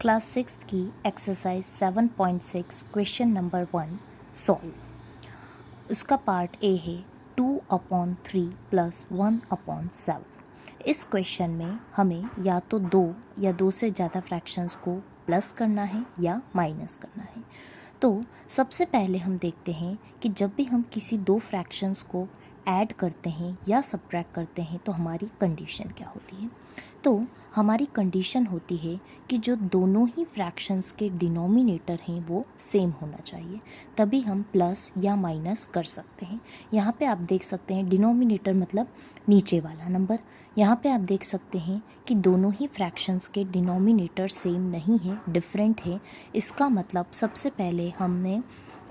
Class 6 की exercise 7.6 question number 1 solve. उसका part A है 2/3 + 1/7। इस क्वेश्चन में हमें या तो दो या दो से ज़्यादा फ्रैक्शंस को प्लस करना है या माइनस करना है। तो सबसे पहले हम देखते हैं कि जब भी हम किसी दो फ्रैक्शंस को ऐड करते हैं या सब्ट्रैक्ट करते हैं तो हमारी कंडीशन क्या होती है। तो हमारी कंडीशन होती है कि जो दोनों ही फ्रैक्शंस के डिनोमिनेटर हैं वो सेम होना चाहिए, तभी हम प्लस या माइनस कर सकते हैं। यहाँ पे आप देख सकते हैं डिनोमिनेटर मतलब नीचे वाला नंबर। यहाँ पे आप देख सकते हैं कि दोनों ही फ्रैक्शंस के डिनोमिनेटर सेम नहीं है, डिफरेंट है। इसका मतलब सबसे पहले हमने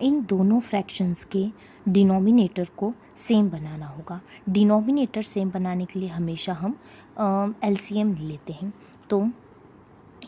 इन दोनों फ्रैक्शंस के डिनोमिनेटर को सेम बनाना होगा। डिनोमिनेटर सेम बनाने के लिए हमेशा हम एलसीएम लेते हैं। तो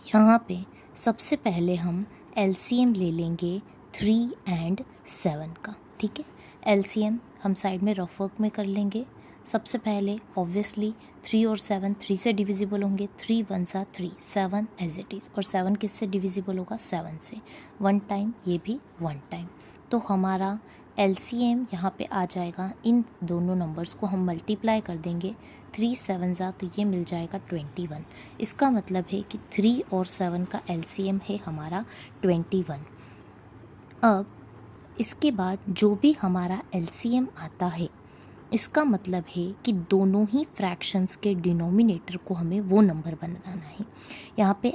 यहाँ पे सबसे पहले हम एलसीएम ले लेंगे 3 और 7 का। ठीक है, एलसीएम हम साइड में रफ वर्क में कर लेंगे। सबसे पहले ऑब्वियसली 3 और 7 3 से डिविजिबल होंगे। 3 × 1 = 3, 7 एज इट इज़। और 7 किससे डिविजिबल होगा? 7 से। 1 टाइम, ये भी 1 टाइम। तो हमारा एलसीएम यहाँ पे आ जाएगा। इन दोनों नंबर्स को हम मल्टीप्लाई कर देंगे। 3 × 7 = तो ये मिल जाएगा 21। इसका मतलब है कि 3 और 7 का एलसीएम है हमारा 21। अब इसके बाद जो भी हमारा एलसीएम आता है, इसका मतलब है कि दोनों ही फ्रैक्शंस के डिनोमिनेटर को हमें वो नंबर बनाना है। यहाँ पे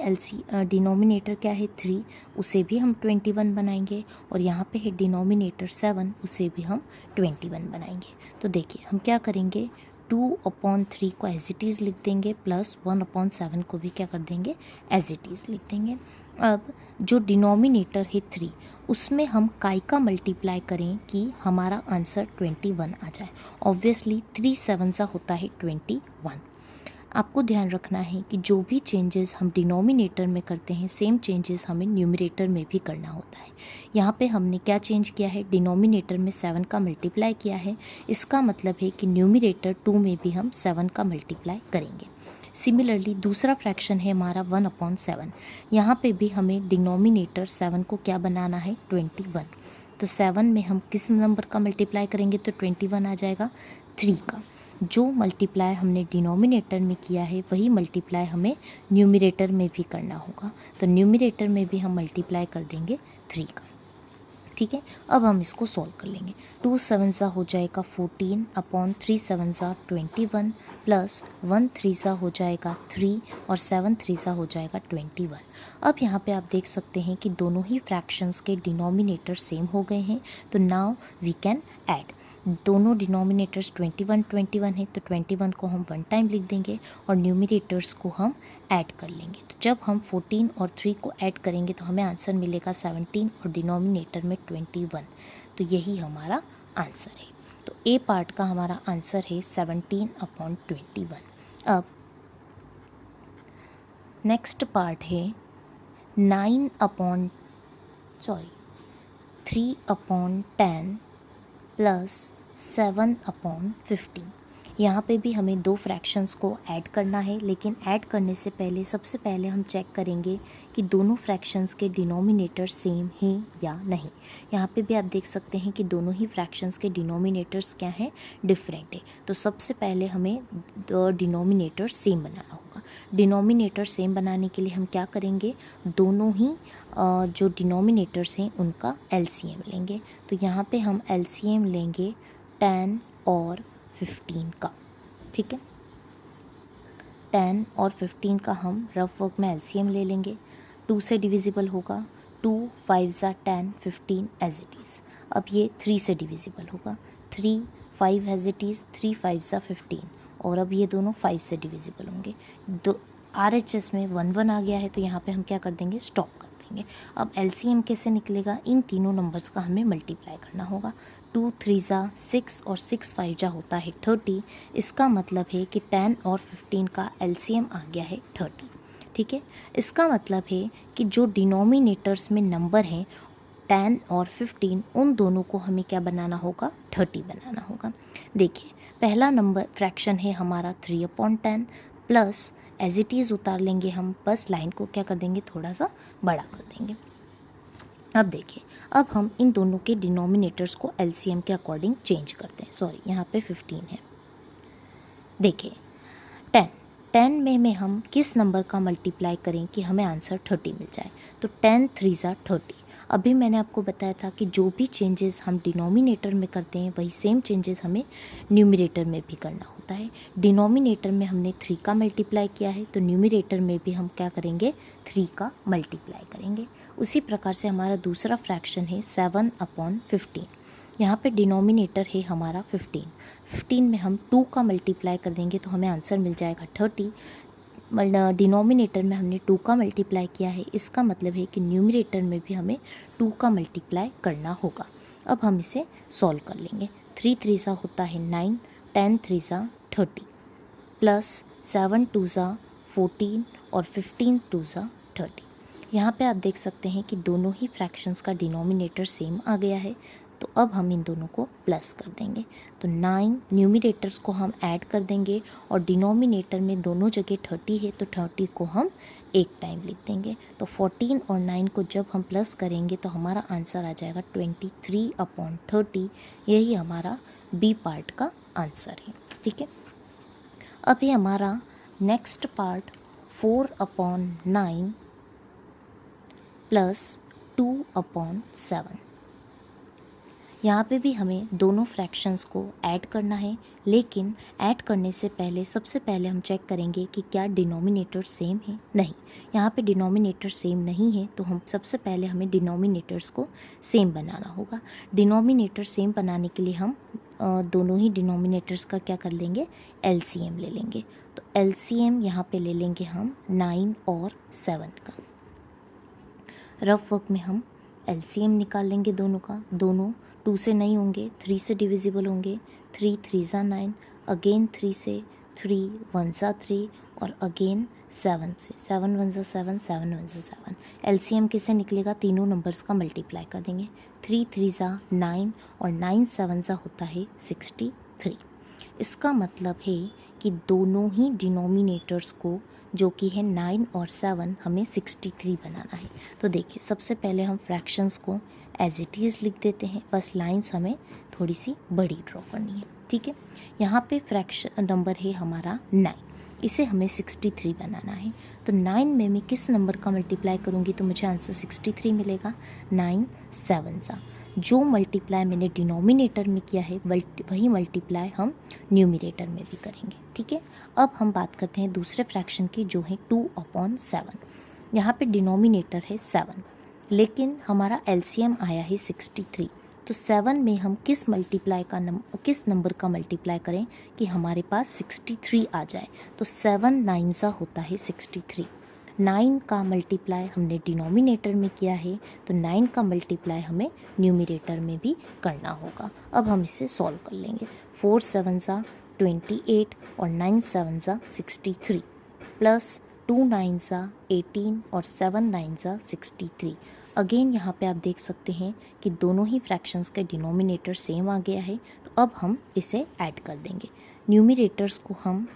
डिनोमिनेटर क्या है? 3, उसे भी हम 21 बनाएंगे। और यहाँ पे है डिनोमिनेटर 7, उसे भी हम 21 बनाएंगे। तो देखिए हम क्या करेंगे, 2/3 को एज इट इज़ लिख देंगे, प्लस 1/7 को भी क्या कर देंगे? एज इट इज़ लिख देंगे। अब जो डिनोमिनेटर है 3, उसमें हम काय का मल्टीप्लाई करें कि हमारा आंसर 21 आ जाए। ऑब्वियसली 3 × 7 = होता है 21। आपको ध्यान रखना है कि जो भी चेंजेस हम डिनोमिनेटर में करते हैं, सेम चेंजेस हमें न्यूमरेटर में भी करना होता है। यहाँ पे हमने क्या चेंज किया है? डिनोमिनेटर में 7 का मल्टीप्लाई किया है। इसका मतलब है कि न्यूमरेटर 2 में भी हम 7 का मल्टीप्लाई करेंगे। सिमिलरली दूसरा फ्रैक्शन है हमारा 1/7। यहाँ पे भी हमें डिनोमिनेटर 7 को क्या बनाना है? 21। तो 7 में हम किस नंबर का मल्टीप्लाई करेंगे तो 21 आ जाएगा? 3 का। जो मल्टीप्लाई हमने डिनोमिनेटर में किया है वही मल्टीप्लाई हमें न्यूमरेटर में भी करना होगा। तो न्यूमरेटर में भी हम मल्टीप्लाई कर देंगे 3 का। ठीक है, अब हम इसको सॉल्व कर लेंगे। 2 × 7 = हो जाएगा 14, अपॉन 3 × 7 = 21, प्लस 1 × 3 = हो जाएगा 3, और 7 × 3 = हो जाएगा 21। अब यहाँ पे आप देख सकते हैं कि दोनों ही फ्रैक्शंस के डिनोमिनेटर सेम हो गए हैं। तो नाउ वी कैन ऐड। दोनों डिनोमिनेटर्स 21 है, तो 21 को हम 1 टाइम लिख देंगे और न्यूमरेटर्स को हम ऐड कर लेंगे। तो जब हम 14 और 3 को ऐड करेंगे तो हमें आंसर मिलेगा 17 और डिनोमिनेटर में 21। तो यही हमारा आंसर है। तो ए पार्ट का हमारा आंसर है 17/21। अब नेक्स्ट पार्ट है 3/10 प्लस 7/15। यहाँ पे भी हमें दो फ्रैक्शंस को ऐड करना है, लेकिन ऐड करने से पहले सबसे पहले हम चेक करेंगे कि दोनों फ्रैक्शंस के डिनोमिनेटर सेम हैं या नहीं। यहाँ पे भी आप देख सकते हैं कि दोनों ही फ्रैक्शंस के डिनोमिनेटर्स क्या हैं? डिफरेंट है। तो सबसे पहले हमें डिनोमिनेटर सेम बनाना होगा। डिनोमिनेटर सेम बनाने के लिए हम क्या करेंगे? दोनों ही जो डिनोमिनेटर्स हैं उनका एलसीएम लेंगे। तो यहाँ पे हम एलसीएम लेंगे 10 और 15 का। ठीक है, 10 और 15 का हम रफ वर्क में एलसीएम ले लेंगे। 2 से डिविजिबल होगा, 2 × 5 = 10, 15 एज इट इज़। अब ये 3 से डिविजिबल होगा, 3 × 5 एज इट इज़, 3 × 5 = 15। और अब ये दोनों 5 से डिविजिबल होंगे। दो RHS में 1 1 आ गया है, तो यहाँ पे हम क्या कर देंगे? स्टॉप कर देंगे। अब एलसीएम कैसे निकलेगा? इन तीनों नंबर्स का हमें मल्टीप्लाई करना होगा। 2 × 3 = 6 और 6 × 5 = होता है 30। इसका मतलब है कि 10 और 15 का एलसीएम आ गया है 30। ठीक है, इसका मतलब है कि जो डिनोमिनेटर्स में नंबर हैं 10 और 15, उन दोनों को हमें क्या बनाना होगा? 30 बनाना होगा। देखिए पहला नंबर फ्रैक्शन है हमारा 3/10 प्लस एज इट इज़ उतार लेंगे हम, बस लाइन को क्या कर देंगे, थोड़ा सा बड़ा कर देंगे। अब देखिए, अब हम इन दोनों के डिनोमिनेटर्स को एलसीएम के अकॉर्डिंग चेंज करते हैं। सॉरी, यहाँ पे 15 है। देखिए 10, 10 में हम किस नंबर का मल्टीप्लाई करें कि हमें आंसर 30 मिल जाए, तो 10 3 ज़ा 30। अभी मैंने आपको बताया था कि जो भी चेंजेस हम डिनोमिनेटर में करते हैं वही सेम चेंजेस हमें न्यूमरेटर में भी करना होता है। डिनोमिनेटर में हमने 3 का मल्टीप्लाई किया है, तो न्यूमरेटर में भी हम क्या करेंगे, 3 का मल्टीप्लाई करेंगे। उसी प्रकार से हमारा दूसरा फ्रैक्शन है 7/15। यहाँ पे डिनोमिनेटर है हमारा 15, 15 में हम 2 का मल्टीप्लाई कर देंगे तो हमें आंसर मिल जाएगा 30। डिनोमिनेटर में हमने 2 का मल्टीप्लाई किया है, इसका मतलब है कि न्यूमरेटर में भी हमें 2 का मल्टीप्लाई करना होगा। अब हम इसे सॉल्व कर लेंगे। 3 3 सा होता है 9, 10 3 सा 30, प्लस 7 2 सा 14 और 15 2 सा 30। यहाँ पे आप देख सकते हैं कि दोनों ही फ्रैक्शंस का डिनोमिनेटर सेम आ गया है, तो अब हम इन दोनों को प्लस कर देंगे। तो 9 न्यूमरेटर्स को हम ऐड कर देंगे और डिनोमिनेटर में दोनों जगह 30 है, तो 30 को हम एक टाइम लिख देंगे। तो 14 और 9 को जब हम प्लस करेंगे तो हमारा आंसर आ जाएगा 23/30। यही हमारा बी पार्ट का आंसर है। ठीक है, अभी हमारा नेक्स्ट पार्ट 4/9 प्लस 2/7। यहाँ पे भी हमें दोनों फ्रैक्शंस को ऐड करना है, लेकिन ऐड करने से पहले सबसे पहले हम चेक करेंगे कि क्या डिनोमिनेटर सेम है। नहीं, यहाँ पे डिनोमिनेटर सेम नहीं है, तो हम सबसे पहले हमें डिनोमिनेटर्स को सेम बनाना होगा। डिनोमिनेटर सेम बनाने के लिए हम दोनों ही डिनोमिनेटर्स का क्या कर लेंगे, एलसीएम ले लेंगे। तो एलसीएम यहाँ पे ले लेंगे हम 9 और 7 का। रफ वर्क में हम एलसीएम निकाल लेंगे दोनों का। दोनों 2 से नहीं होंगे, 3 से डिविजिबल होंगे। 3 3 ज़ा 9, अगेन 3 से, 3 1 ज़ा 3 और अगेन 7 से, 7 1 ज़ा 7, 7 1 ज़ा 7। एलसीएम किससे निकलेगा, तीनों नंबर्स का मल्टीप्लाई कर देंगे। 3 3 ज़ा 9 और 9 7 ज़ा होता है 63। इसका मतलब है कि दोनों ही डिनोमिनेटर्स को, जो कि है 9 और 7, हमें 63 बनाना है। तो देखिए, सबसे पहले हम फ्रैक्शंस को एज इट इज़ लिख देते हैं, बस लाइंस हमें थोड़ी सी बड़ी ड्रॉ करनी है। ठीक है, यहाँ पे फ्रैक्शन नंबर है हमारा 9, इसे हमें 63 बनाना है। तो 9 में मैं किस नंबर का मल्टीप्लाई करूँगी तो मुझे आंसर 63 मिलेगा। 9 7 सा, जो मल्टीप्लाई मैंने डिनोमिनेटर में किया है वही मल्टीप्लाई हम न्यूमरेटर में भी करेंगे। ठीक है, अब हम बात करते हैं दूसरे फ्रैक्शन की, जो है 2/7। यहाँ पे डिनोमिनेटर है 7, लेकिन हमारा एलसीएम आया है 63। तो 7 में हम किस नंबर का मल्टीप्लाई करें कि हमारे पास 63 आ जाए। तो 7 9 सा होता है 63। 9 का मल्टीप्लाई हमने डिनोमिनेटर में किया है, तो 9 का मल्टीप्लाई हमें न्यूमरेटर में भी करना होगा। अब हम इसे सॉल्व कर लेंगे। 4 7 सा 28 और 9 7 सा 63, प्लस 2 9 सा 18 और 7 9 सा 63। अगेन यहाँ पे आप देख सकते हैं कि दोनों ही फ्रैक्शंस के डिनोमिनेटर सेम आ गया है, तो अब हम इसे ऐड कर देंगे। न्यूमरेटर्स को हम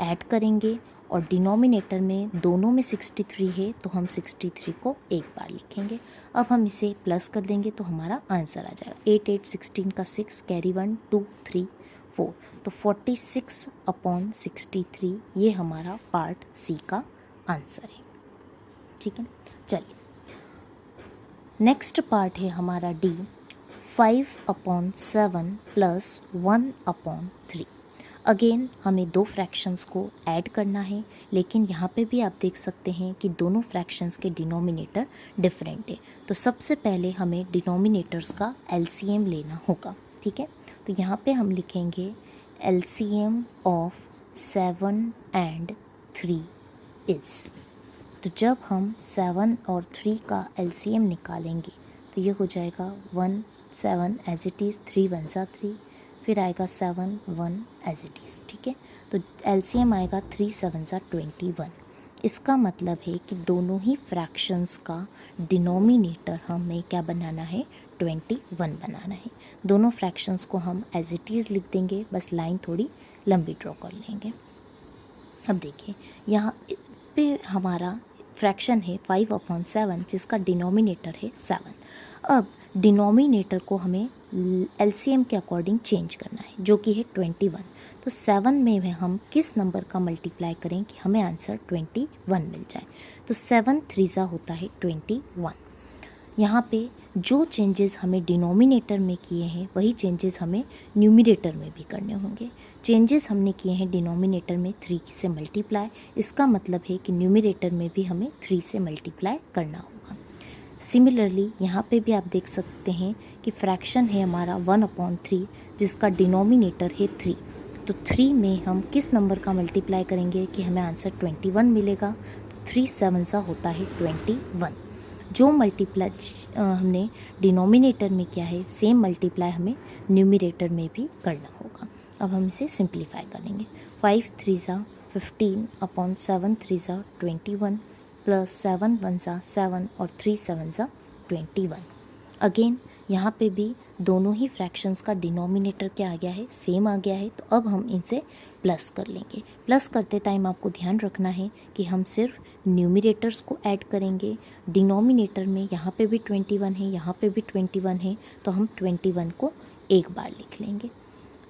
ऐड करेंगे और डिनोमिनेटर में दोनों में 63 है, तो हम 63 को एक बार लिखेंगे। अब हम इसे प्लस कर देंगे तो हमारा आंसर आ जाएगा 8 8 16 का 6, कैरी 1 2 3 4, तो 46/63 ये हमारा पार्ट सी का आंसर है। ठीक है, चलिए नेक्स्ट पार्ट है हमारा डी, 5/7 प्लस 1/3। अगेन हमें दो फ्रैक्शंस को ऐड करना है, लेकिन यहाँ पे भी आप देख सकते हैं कि दोनों फ्रैक्शंस के डिनोमिनेटर डिफरेंट है। तो सबसे पहले हमें डिनोमिनेटर्स का एलसीएम लेना होगा। ठीक है, तो यहाँ पे हम लिखेंगे एलसीएम ऑफ 7 and 3 इज़। तो जब हम 7 और 3 का एलसीएम निकालेंगे तो ये हो जाएगा 1 7 एज इट इज़, 3 1 सा 3, फिर आएगा 7 1 एज इट इज़। ठीक है, तो एलसीएम आएगा 3 7 सा 21। इसका मतलब है कि दोनों ही फ्रैक्शंस का डिनोमिनेटर हमें क्या बनाना है, 21 बनाना है। दोनों फ्रैक्शंस को हम एज इट इज़ लिख देंगे, बस लाइन थोड़ी लंबी ड्रॉ कर लेंगे। अब देखिए यहाँ पे हमारा फ्रैक्शन है 5/7 जिसका डिनोमिनेटर है 7। अब डिनोमिनेटर को हमें एलसीएम के अकॉर्डिंग चेंज करना है जो कि है 21। तो 7 में हम किस नंबर का मल्टीप्लाई करें कि हमें आंसर 21 मिल जाए। तो 7 3 होता है 21। यहाँ पे जो चेंजेस हमें डिनोमिनेटर में किए हैं वही चेंजेस हमें न्यूमिनेटर में भी करने होंगे। चेंजेस हमने किए हैं डिनोमिनेटर में 3 से मल्टीप्लाई, इसका मतलब है कि न्यूमिनेटर में भी हमें 3 से मल्टीप्लाई करना होगा। सिमिलरली यहाँ पे भी आप देख सकते हैं कि फ्रैक्शन है हमारा 1/3 जिसका डिनोमिनेटर है 3। तो 3 में हम किस नंबर का मल्टीप्लाई करेंगे कि हमें आंसर 21 मिलेगा। तो 3 7 होता है 21। जो मल्टीप्लाई हमने डिनोमिनेटर में किया है सेम मल्टीप्लाई हमें न्यूमिनेटर में भी करना होगा। अब हम इसे सिंप्लीफाई करेंगे। 5 3 15/7 3 21 प्लस 7 1 7 और 3 7 21। अगेन यहाँ पे भी दोनों ही फ्रैक्शंस का डिनोमिनेटर क्या आ गया है, सेम आ गया है। तो अब हम इनसे प्लस कर लेंगे। प्लस करते टाइम आपको ध्यान रखना है कि हम सिर्फ न्यूमिनेटर्स को ऐड करेंगे। डिनोमिनेटर में यहाँ पे भी 21 है, यहाँ पे भी 21 है, तो हम 21 को एक बार लिख लेंगे।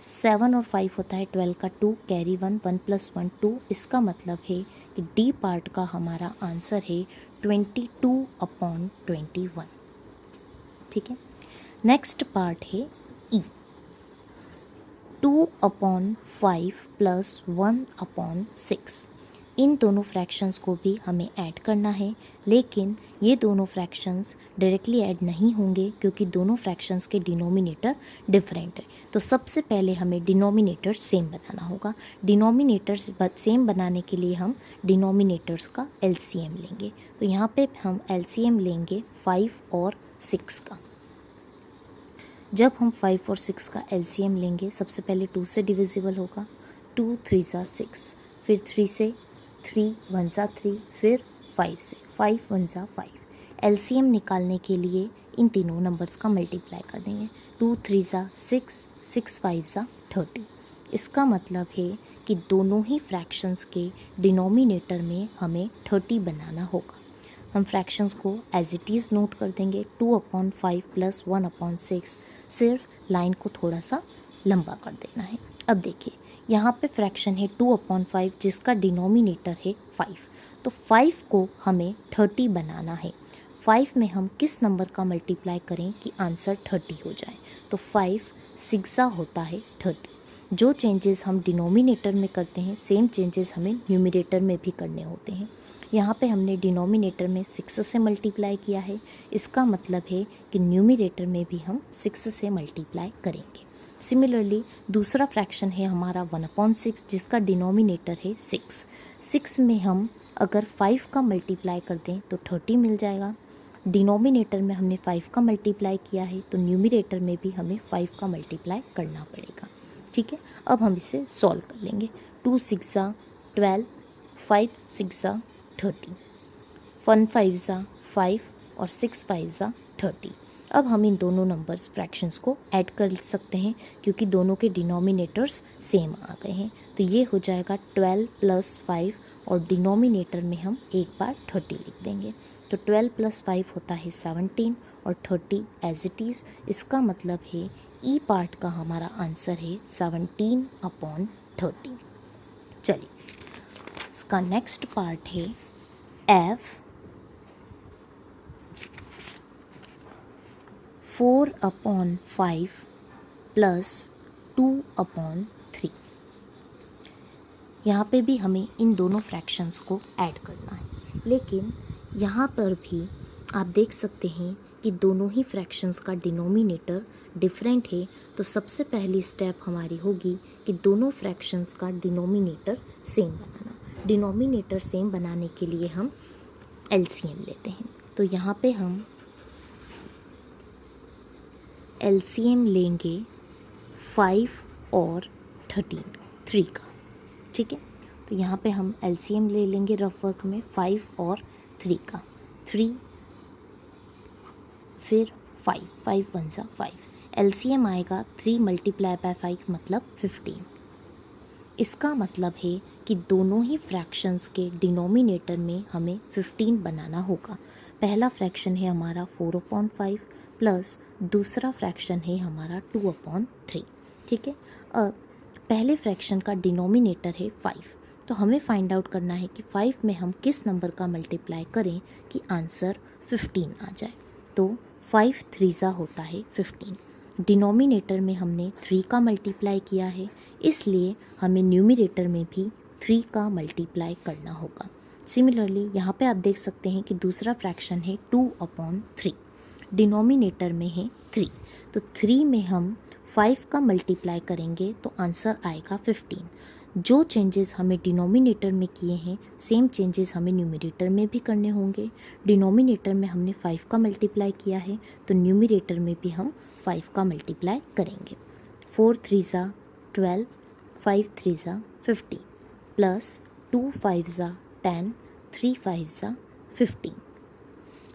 7 और 5 होता है 12 का 2, कैरी 1 1 + 1 2। इसका मतलब है कि डी पार्ट का हमारा आंसर है 22/21। ठीक है। नेक्स्ट पार्ट है ई, 2/5 + 1/6। इन दोनों फ्रैक्शंस को भी हमें ऐड करना है, लेकिन ये दोनों फ्रैक्शंस डायरेक्टली ऐड नहीं होंगे क्योंकि दोनों फ्रैक्शंस के डिनोमिनेटर डिफरेंट है। तो सबसे पहले हमें डिनोमिनेटर सेम बनाना होगा। डिनोमिनेटर्स सेम बनाने के लिए हम डिनोमिनेटर्स का एलसीएम लेंगे। तो यहाँ पे हम एलसीएम लेंगे 5 और 6 का। जब हम 5 और 6 का एलसीएम लेंगे, सबसे पहले 2 से डिविजिबल होगा। 2 3 6, फिर 3 से 3 1 3, फिर 5 से 5 1 5। एलसीएम निकालने के लिए इन तीनों नंबर्स का मल्टीप्लाई कर देंगे। 2 3 6, 6 5 30। इसका मतलब है कि दोनों ही फ्रैक्शंस के डिनोमिनेटर में हमें 30 बनाना होगा। हम फ्रैक्शंस को एज इट इज़ नोट कर देंगे। 2/5 + 1/6। सिर्फ लाइन को थोड़ा सा लंबा कर देना है। अब देखिए यहाँ पे फ्रैक्शन है 2/5 जिसका डिनोमिनेटर है 5। तो 5 को हमें 30 बनाना है। 5 में हम किस नंबर का मल्टीप्लाई करें कि आंसर 30 हो जाए। तो 5 6 होता है 30। जो चेंजेस हम डिनोमिनेटर में करते हैं सेम चेंजेस हमें न्यूमिनेटर में भी करने होते हैं। यहाँ पे हमने डिनोमिनेटर में 6 से मल्टीप्लाई किया है, इसका मतलब है कि न्यूमिनेटर में भी हम 6 से मल्टीप्लाई करेंगे। सिमिलरली दूसरा फ्रैक्शन है हमारा 1/6 जिसका डिनोमिनेटर है 6। 6 में हम अगर 5 का मल्टीप्लाई कर दें तो 30 मिल जाएगा। डिनोमिनेटर में हमने 5 का मल्टीप्लाई किया है तो न्यूमिनेटर में भी हमें 5 का मल्टीप्लाई करना पड़ेगा। ठीक है। अब हम इसे सॉल्व कर लेंगे। 2 6 12, 5 6 30, 1 5 5 और 6 5 30। अब हम इन दोनों नंबर्स फ्रैक्शंस को ऐड कर सकते हैं क्योंकि दोनों के डिनोमिनेटर्स सेम आ गए हैं। तो ये हो जाएगा 12 + 5 और डिनोमिनेटर में हम एक बार 30 लिख देंगे। तो 12 + 5 होता है 17 और 30 एज इट इज़। इसका मतलब है ई पार्ट का हमारा आंसर है 17/30। चलिए इसका नेक्स्ट पार्ट है F 4/5 + 2/3। यहाँ पे भी हमें इन दोनों फ्रैक्शंस को ऐड करना है, लेकिन यहाँ पर भी आप देख सकते हैं कि दोनों ही फ्रैक्शंस का डिनोमिनेटर डिफरेंट है। तो सबसे पहली स्टेप हमारी होगी कि दोनों फ्रैक्शंस का डिनोमिनेटर सेम बनाना। डिनोमिनेटर सेम बनाने के लिए हम एलसीएम लेते हैं। तो यहाँ पे हम एलसीएम लेंगे 5 और 3 का। ठीक है। तो यहाँ पे हम एलसीएम ले लेंगे रफ वर्क में 5 और 3 का। 3 फिर 5 5 1 5। एलसीएम आएगा 3 × 5 मतलब 15। इसका मतलब है कि दोनों ही फ्रैक्शंस के डिनोमिनेटर में हमें 15 बनाना होगा। पहला फ्रैक्शन है हमारा 4/5 प्लस दूसरा फ्रैक्शन है हमारा 2/3। ठीक है, अब पहले फ्रैक्शन का डिनोमिनेटर है 5, तो हमें फाइंड आउट करना है कि 5 में हम किस नंबर का मल्टीप्लाई करें कि आंसर 15 आ जाए। तो 5 3 होता है 15। डिनोमिनेटर में हमने 3 का मल्टीप्लाई किया है, इसलिए हमें न्यूमरेटर में भी 3 का मल्टीप्लाई करना होगा। सिमिलरली यहाँ पे आप देख सकते हैं कि दूसरा फ्रैक्शन है 2/3, डिनोमिनेटर में है 3, तो 3 में हम 5 का मल्टीप्लाई करेंगे तो आंसर आएगा 15। जो चेंजेस हमें डिनोमिनेटर में किए हैं सेम चेंजेस हमें न्यूमरेटर में भी करने होंगे। डिनोमिनेटर में हमने 5 का मल्टीप्लाई किया है तो न्यूमरेटर में भी हम 5 का मल्टीप्लाई करेंगे। 4 3 12, 5 3 15 प्लस 2 5 10, 3 5 15।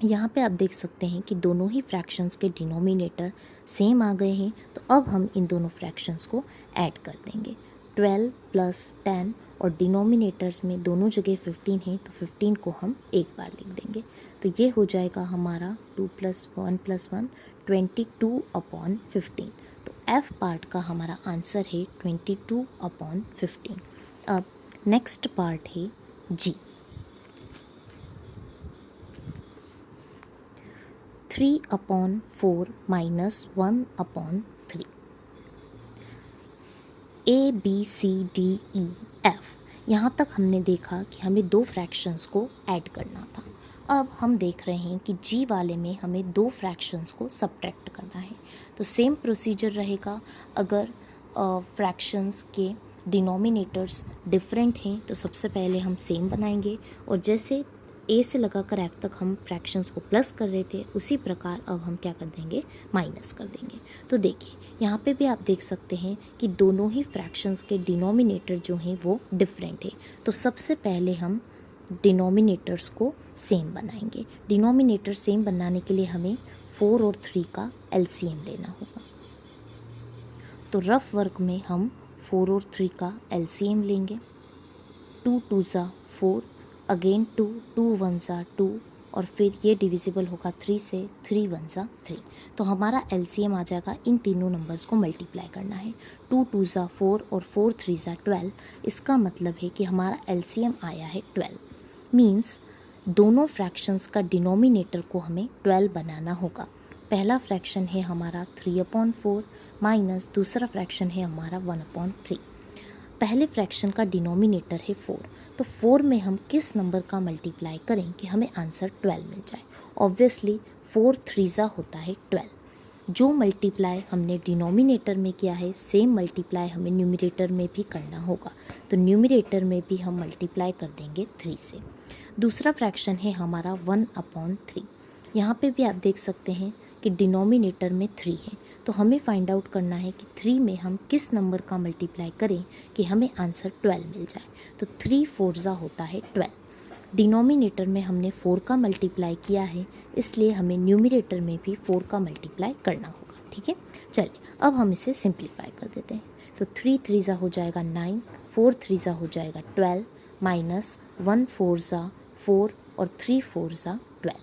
यहाँ पे आप देख सकते हैं कि दोनों ही फ्रैक्शंस के डिनोमिनेटर सेम आ गए हैं, तो अब हम इन दोनों फ्रैक्शंस को ऐड कर देंगे। 12 प्लस 10 और डिनोमिनेटर्स में दोनों जगह 15 है तो 15 को हम एक बार लिख देंगे, तो ये हो जाएगा हमारा 2 + 1 + 1 22/15। तो F पार्ट का हमारा आंसर है 22/15। अब नेक्स्ट पार्ट है G। 3/4 - 1/3। ABCDEF, यहाँ तक हमने देखा कि हमें दो फ्रैक्शंस को ऐड करना था। अब हम देख रहे हैं कि जी वाले में हमें दो फ्रैक्शंस को सब्ट्रैक्ट करना है, तो सेम प्रोसीजर रहेगा। अगर फ्रैक्शंस के डिनोमिनेटर्स डिफरेंट हैं तो सबसे पहले हम सेम बनाएंगे, और जैसे ए से लगाकर एफ तक हम फ्रैक्शंस को प्लस कर रहे थे उसी प्रकार अब हम क्या कर देंगे, माइनस कर देंगे। तो देखिए यहाँ पे भी आप देख सकते हैं कि दोनों ही फ्रैक्शंस के डिनोमिनेटर जो हैं वो डिफरेंट है, तो सबसे पहले हम डिनोमिनेटर्स को सेम बनाएंगे। डिनोमिनेटर सेम बनाने के लिए हमें 4 और 3 का एलसीएम लेना होगा। तो रफ वर्क में हम 4 और 3 का एलसीएम लेंगे। 2 2 4, अगेन 2 2 1 2, और फिर ये डिविजिबल होगा 3 से, 3 1 3। तो हमारा एलसीएम आ जाएगा, इन तीनों नंबर्स को मल्टीप्लाई करना है। 2 2 4 और 4 3 12। इसका मतलब है कि हमारा एलसीएम आया है 12। मीन्स दोनों फ्रैक्शंस का डिनोमिनेटर को हमें 12 बनाना होगा। पहला फ्रैक्शन है हमारा 3/4 माइनस दूसरा फ्रैक्शन है हमारा 1/3। पहले फ्रैक्शन का डिनोमिनेटर है 4, तो 4 में हम किस नंबर का मल्टीप्लाई करें कि हमें आंसर 12 मिल जाए। ऑब्वियसली 4 3 होता है 12। जो मल्टीप्लाई हमने डिनोमिनेटर में किया है सेम मल्टीप्लाई हमें न्यूमरेटर में भी करना होगा, तो न्यूमरेटर में भी हम मल्टीप्लाई कर देंगे 3 से। दूसरा फ्रैक्शन है हमारा 1/3। यहाँ पे भी आप देख सकते हैं कि डिनोमिनेटर में 3 है, तो हमें फाइंड आउट करना है कि 3 में हम किस नंबर का मल्टीप्लाई करें कि हमें आंसर 12 मिल जाए। तो 3 4 होता है 12। डिनोमिनेटर में हमने 4 का मल्टीप्लाई किया है, इसलिए हमें न्यूमरेटर में भी 4 का मल्टीप्लाई करना होगा। ठीक है, चलिए अब हम इसे सिंप्लीफाई कर देते हैं। तो 3 3 हो जाएगा 9, 4 3 हो जाएगा 12, माइनस 1 4 4 और 3 4 12।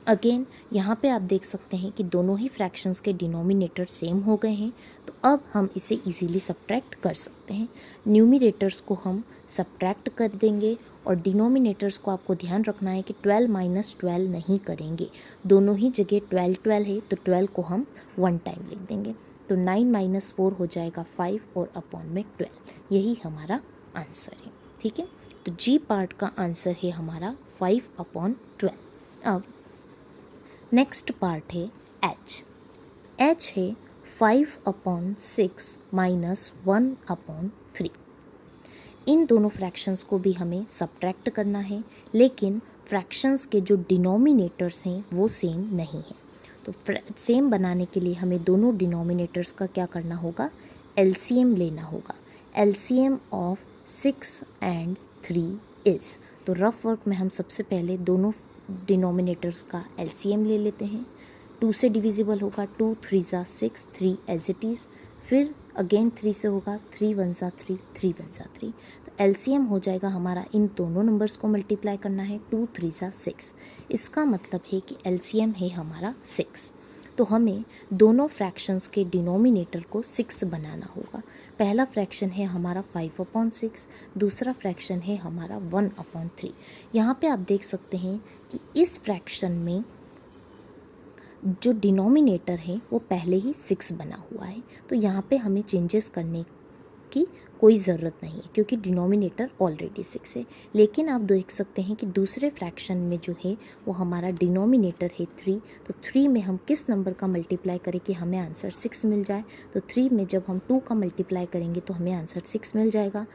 अगेन यहाँ पे आप देख सकते हैं कि दोनों ही फ्रैक्शंस के डिनोमिनेटर सेम हो गए हैं, तो अब हम इसे इजीली सब्ट्रैक्ट कर सकते हैं। न्यूमरेटर्स को हम सब्ट्रैक्ट कर देंगे और डिनोमिनेटर्स को आपको ध्यान रखना है कि 12 माइनस 12 नहीं करेंगे, दोनों ही जगह 12 12 है तो 12 को हम 1 टाइम लिख देंगे। तो 9 - 4 हो जाएगा 5 और अपॉन में 12, यही हमारा आंसर है। ठीक है, तो जी पार्ट का आंसर है हमारा 5/12। अब नेक्स्ट पार्ट है एच। एच है 5/6 माइनस 1/3। इन दोनों फ्रैक्शंस को भी हमें सब्ट्रैक्ट करना है, लेकिन फ्रैक्शंस के जो डिनोमिनेटर्स हैं वो सेम नहीं है। तो सेम बनाने के लिए हमें दोनों डिनोमिनेटर्स का क्या करना होगा, एलसीएम लेना होगा। एलसीएम ऑफ 6 and 3 इज़, तो रफ वर्क में हम सबसे पहले दोनों डिनोमिनेटर्स का एलसीएम ले लेते हैं। 2 से डिविजिबल होगा 2 3 6, 3 एज इट इज़, फिर अगेन 3 से होगा 3 1 3, 3 1 3। तो एलसीएम हो जाएगा हमारा, इन दोनों नंबर्स को मल्टीप्लाई करना है, 2 3 सा 6। इसका मतलब है कि एलसीएम है हमारा 6। तो हमें दोनों फ्रैक्शंस के डिनोमिनेटर को 6 बनाना होगा। पहला फ्रैक्शन है हमारा 5/6, दूसरा फ्रैक्शन है हमारा 1/3। यहाँ पे आप देख सकते हैं कि इस फ्रैक्शन में जो डिनोमिनेटर है वो पहले ही 6 बना हुआ है, तो यहाँ पे हमें चेंजेस करने की कोई ज़रूरत नहीं है क्योंकि डिनोमिनेटर ऑलरेडी 6 है। लेकिन आप देख सकते हैं कि दूसरे फ्रैक्शन में जो है वो हमारा डिनोमिनेटर है 3, तो 3 में हम किस नंबर का मल्टीप्लाई करें कि हमें आंसर 6 मिल जाए। तो 3 में जब हम 2 का मल्टीप्लाई करेंगे तो हमें आंसर 6 मिल जाएगा।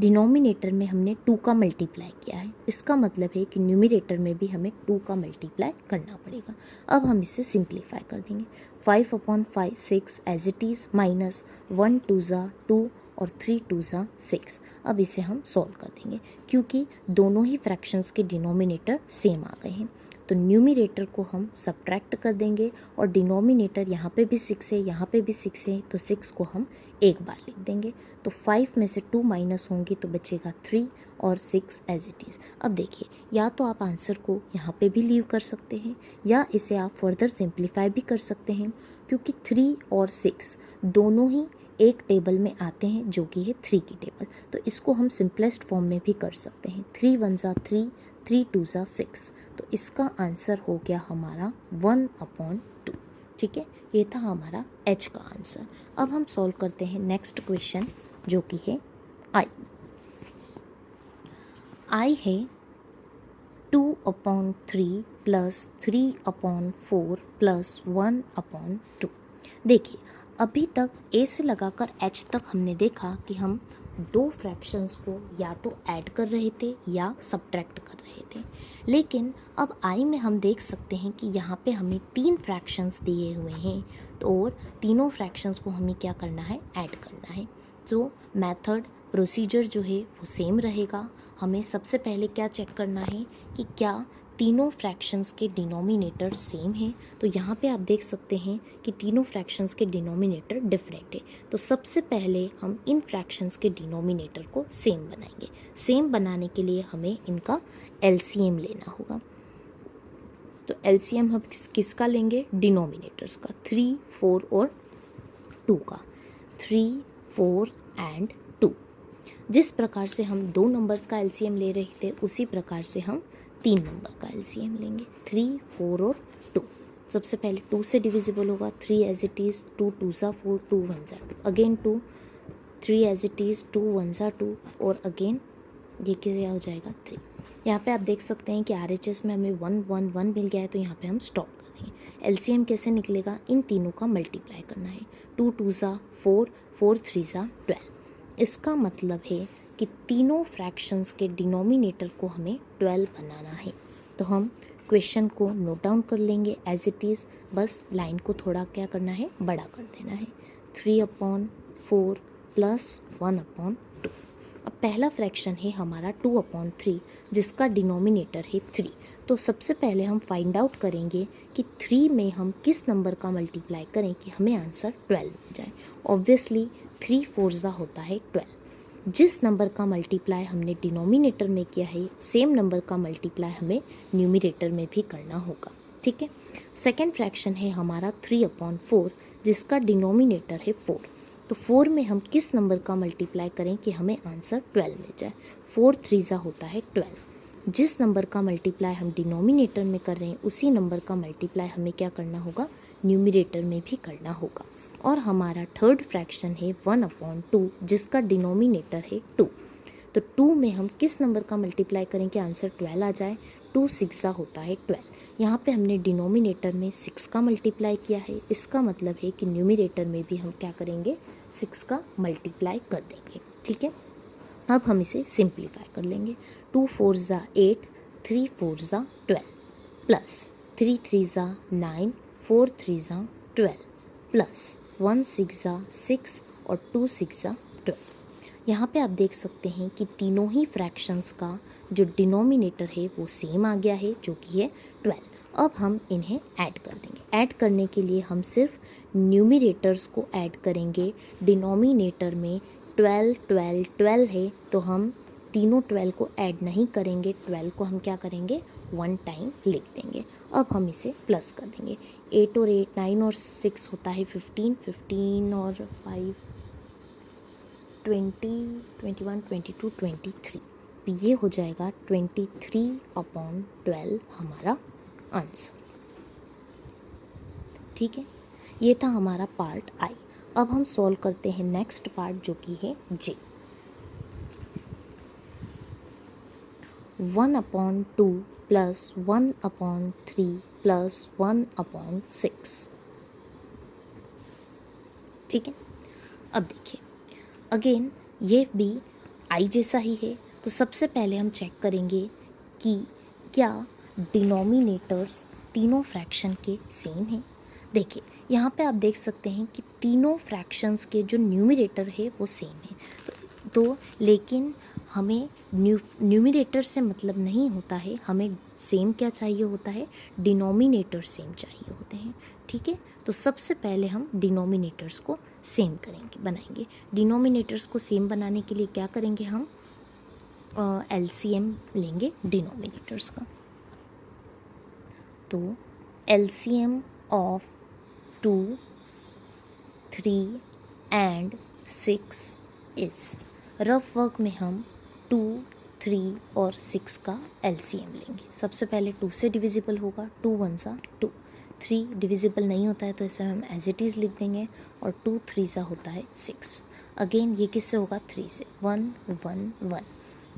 डिनोमिनेटर में हमने 2 का मल्टीप्लाई किया है, इसका मतलब है कि न्यूमिनेटर में भी हमें 2 का मल्टीप्लाई करना पड़ेगा। अब हम इसे सिंप्लीफाई कर देंगे। 5/6 एज इट इज़ माइनस 1 2 ज़ा 2 और 3 2 ज़ा 6। अब इसे हम सॉल्व कर देंगे क्योंकि दोनों ही फ्रैक्शंस के डिनोमिनेटर सेम आ गए हैं। तो न्यूमिनेटर को हम सब्ट्रैक्ट कर देंगे और डिनोमिनेटर यहाँ पे भी 6 है, यहाँ पे भी 6 है, तो 6 को हम एक बार लिख देंगे। तो 5 में से 2 माइनस होंगे तो बचेगा 3 और 6 एज इट इज़। अब देखिए, या तो आप आंसर को यहाँ पे भी लीव कर सकते हैं या इसे आप फर्दर सिंप्लीफाई भी कर सकते हैं क्योंकि 3 और 6 दोनों ही एक टेबल में आते हैं जो कि है 3 की टेबल। तो इसको हम सिंपलेस्ट फॉर्म में भी कर सकते हैं। 3 1 ज़ा 3, 3 2 ज़ा 6। तो इसका आंसर हो गया हमारा 1/2। ठीक है, ये था हमारा एच का आंसर। अब हम सॉल्व करते हैं नेक्स्ट क्वेश्चन जो कि है आई। आई है 2/3 प्लस 3/4 प्लस 1/2। देखिए, अभी तक ए से लगाकर एच तक हमने देखा कि हम दो फ्रैक्शंस को या तो ऐड कर रहे थे या सब्ट्रैक्ट कर रहे थे। लेकिन अब आई में हम देख सकते हैं कि यहाँ पे हमें 3 फ्रैक्शंस दिए हुए हैं, तो और तीनों फ्रैक्शंस को हमें क्या करना है, ऐड करना है। तो मेथड प्रोसीजर जो है वो सेम रहेगा। हमें सबसे पहले क्या चेक करना है कि क्या तीनों फ्रैक्शंस के डिनोमिनेटर सेम हैं। तो यहाँ पे आप देख सकते हैं कि तीनों फ्रैक्शंस के डिनोमिनेटर डिफरेंट है। तो सबसे पहले हम इन फ्रैक्शंस के डिनोमिनेटर को सेम बनाएंगे। सेम बनाने के लिए हमें इनका एलसीएम लेना होगा। तो एलसीएम हम किसका लेंगे, डिनोमिनेटर्स का, 3 4 और 2 का। 3 4 एंड 2। जिस प्रकार से हम 2 नंबर्स का एलसीएम ले रहे थे उसी प्रकार से हम 3 नंबर का एलसीएम लेंगे, 3 4 और 2। सबसे पहले 2 से डिविजिबल होगा, 3 एज इट इज़, 2 2 ज़ा 4, 2 1 ज़ा 2, अगेन 2, 3 एज इट इज़, 2 1 ज़ा 2 और अगेन ये क्या हो जाएगा 3। यहाँ पे आप देख सकते हैं कि आरएचएस में हमें 1 1 1 मिल गया है, तो यहाँ पे हम स्टॉप कर देंगे। एलसीएम कैसे निकलेगा, इन तीनों का मल्टीप्लाई करना है। 2 2 ज़ा 4, 4 3 ज़ा 12। इसका मतलब है कि तीनों फ्रैक्शंस के डिनोमिनेटर को हमें 12 बनाना है। तो हम क्वेश्चन को नोट डाउन कर लेंगे एज इट इज़, बस लाइन को थोड़ा क्या करना है, बड़ा कर देना है। 3/4 प्लस 1/2। अब पहला फ्रैक्शन है हमारा 2/3 जिसका डिनोमिनेटर है 3। तो सबसे पहले हम फाइंड आउट करेंगे कि 3 में हम किस नंबर का मल्टीप्लाई करें कि हमें आंसर 12 मिल जाए। ऑब्वियसली 3 4 ज़ा होता है 12। जिस नंबर का मल्टीप्लाई हमने डिनोमिनेटर में किया है सेम नंबर का मल्टीप्लाई हमें न्यूमिनेटर में भी करना होगा। ठीक है, सेकेंड फ्रैक्शन है हमारा 3/4 जिसका डिनोमिनेटर है 4। तो 4 में हम किस नंबर का मल्टीप्लाई करें कि हमें आंसर 12 मिल जाए। 4 3 ज़ा होता है 12। जिस नंबर का मल्टीप्लाई हम डिनोमिनेटर में कर रहे हैं उसी नंबर का मल्टीप्लाई हमें क्या करना होगा, न्यूमिनेटर में भी करना होगा। और हमारा थर्ड फ्रैक्शन है 1/2 जिसका डिनोमिनेटर है 2। तो 2 में हम किस नंबर का मल्टीप्लाई करें कि आंसर 12 आ जाए। 2 6 ज़ा होता है 12। यहाँ पे हमने डिनोमिनेटर में 6 का मल्टीप्लाई किया है, इसका मतलब है कि न्यूमिनेटर में भी हम क्या करेंगे, 6 का मल्टीप्लाई कर देंगे। ठीक है, अब हम इसे सिंप्लीफाई कर लेंगे। 2 4 ज़ा 8, 3 4 ज़ा 12 प्लस 3 3 ज़ा 9, 4 3 ज़ा 12 प्लस 1 6 ज़ा 6 और 2 6 ज़ा 12। यहाँ पे आप देख सकते हैं कि तीनों ही फ्रैक्शंस का जो डिनोमिनेटर है वो सेम आ गया है जो कि है 12। अब हम इन्हें ऐड कर देंगे। ऐड करने के लिए हम सिर्फ न्यूमिनेटर्स को ऐड करेंगे, डिनोमिनेटर में 12 12 12 है तो हम तीनों 12 को ऐड नहीं करेंगे, 12 को हम क्या करेंगे 1 टाइम लिख देंगे। अब हम इसे प्लस कर देंगे, 8 और 8 9 और 6 होता है 15, 15 और 5 20, 21 22 23, तो ये हो जाएगा 23/12 हमारा आंसर। ठीक है, ये था हमारा पार्ट आई। अब हम सॉल्व करते हैं नेक्स्ट पार्ट जो कि है जे। 1/2 प्लस 1/3 प्लस 1/6। ठीक है, अब देखिए अगेन ये भी आई जैसा ही है, तो सबसे पहले हम चेक करेंगे कि क्या डिनोमिनेटर्स तीनों फ्रैक्शन के सेम हैं। देखिए यहाँ पे आप देख सकते हैं कि तीनों फ्रैक्शंस के जो न्यूमरेटर है वो सेम है, तो लेकिन हमें न्यूमरेटर से मतलब नहीं होता है, हमें सेम क्या चाहिए होता है, डिनोमिनेटर सेम चाहिए होते हैं। ठीक है, तो सबसे पहले हम डिनोमिनेटर्स को सेम बनाएंगे। डिनोमिनेटर्स को सेम बनाने के लिए क्या करेंगे, हम एलसीएम लेंगे डिनोमिनेटर्स का। तो LCM of 2, 3 and 6 is, rough work में हम 2, 3 और 6 का एलसीएम लेंगे। सबसे पहले 2 से डिविजिबल होगा, 2 1 सा 2, 3 डिविजिबल नहीं होता है तो इसे हम एज इट इज़ लिख देंगे, और 2 3 सा होता है 6। अगेन ये किससे होगा, 3 से, 1 1 1।